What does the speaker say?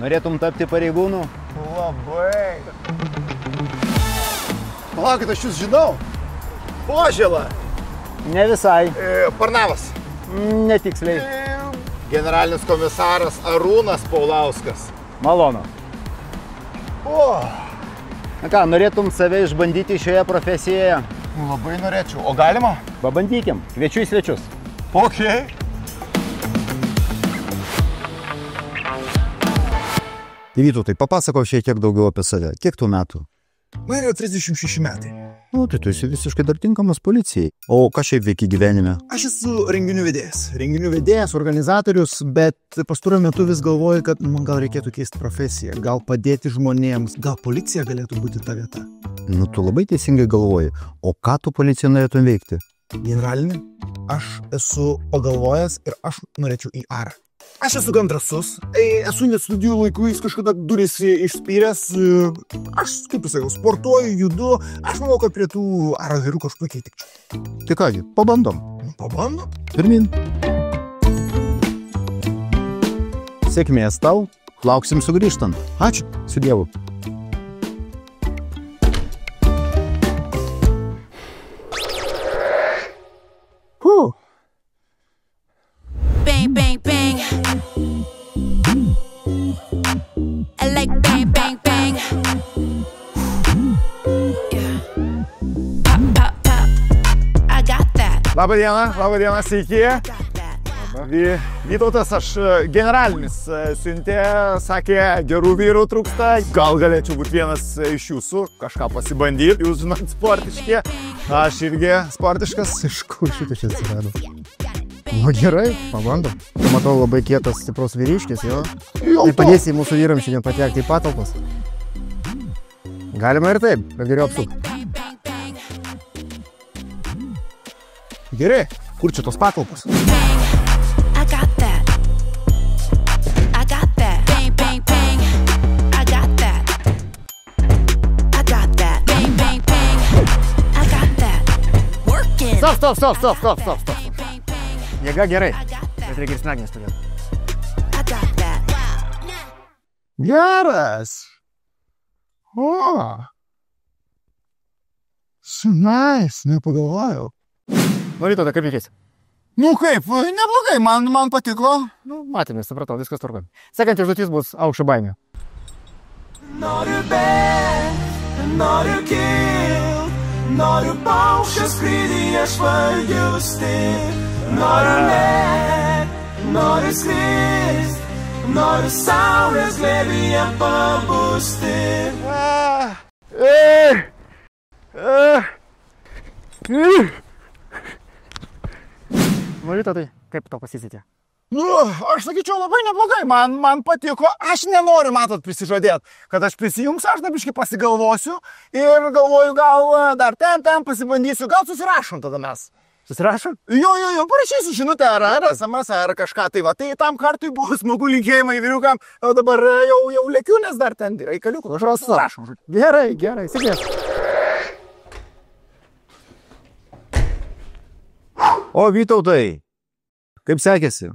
Norėtum tapti pareigūnų? Labai. Palaukit, aš jūs žinau. Požėla. Ne visai. Parnavas. Netiksliai. Generalinis komisaras Arūnas Paulauskas. Malonu. O, Na ką, norėtum save išbandyti šioje profesijoje? labai norėčiau. O galima? Pabandykim. Kviečiu į svečius. Okay. Vytautai, papasakok šiek tiek daugiau apie save. Kiek tų metų? Man yra 36 metai. Nu, tai tu esi visiškai dar tinkamas policijai. O ką šiaip veiki gyvenime? Aš esu renginių vedėjas. Renginių vedėjas, organizatorius, bet pastaruoju metu vis galvoju, kad man gal reikėtų keisti profesiją. Gal padėti žmonėms, gal policija galėtų būti ta vieta. Nu, tu labai teisingai galvoji. O ką tu policija norėtum veikti? Generalinį, aš esu pagalvojęs ir aš norėčiau į arą. Aš esu gan drąsus, esu net studijų laikais kažkada duris išspyręs, aš, kaip sakiau, sportuoju, judu, aš manau, kad prie tų aro vyrų kažkokiai tikčiau. Tai kągi, pabandom. Pabandom? Pirmin. Sėkmės tau, lauksim sugrįžtant. Ačiū. Su Dievu. Bang, bang, bang. I like bang, bang, bang. Yeah. Pop, pop, pop. I got that. Labą dieną, sveiki. Got that. Vytautas, aš generalinis siuntė, sakė, gerų vyrų trūksta. Gal galėčiau būti vienas iš jūsų, kažką pasibandyti. Jūs žinot, sportiški. Aš irgi sportiškas. Iš kur šitą čia atsirado? Nu gerai, pabandom. Tu matau labai kietas, stiprus vyriškis, jo? Tai padėsi mūsų vyrams šiandien patekti į patalpas. Galima ir taip, bet geriau apsuk. Gerai, kur čia tos patalpos? Bang. I got that. I got that. Bang, bang, bang. I got that. I got that. Bang, bang, bang. I got that. Working. Stop. Jėga gerai, bet reikia ir smegenis turėti. I got that. Geras! O! Nice, nepagalvojau. Nu, Vytautai, kaip reikės? Nu kaip, neblogai, man patiko. Nu, matėme, supratau, viskas tvarkoj. Sekanti užduotis bus aukščio baimė. Noriu bėgt, noriu kilt, noriu paukščio skrydį aš pajusti. Noriu lėkt, noriu skrist, noriu saulės glėbyje pabusti. Nu, Vytautai, kaip tau pasisekė? Nu, aš sakyčiau labai neblogai, man patiko. Aš nenoriu, matot, prisižadėti, kad aš prisijungsiu, aš dabiškai pasigalvosiu ir galvoju, gal dar ten pasibandysiu, gal susirašom tada mes. Susirašom? Jo, parašysiu žinutę ar SMS ar kažką, tai va, tai tam kartui buvo smagu linkėjimai vyriukam, o dabar jau lėkiu, nes dar ten reikaliukų. Aš susirašom. Gerai, sėkmės. O Vytautai, kaip sekėsi?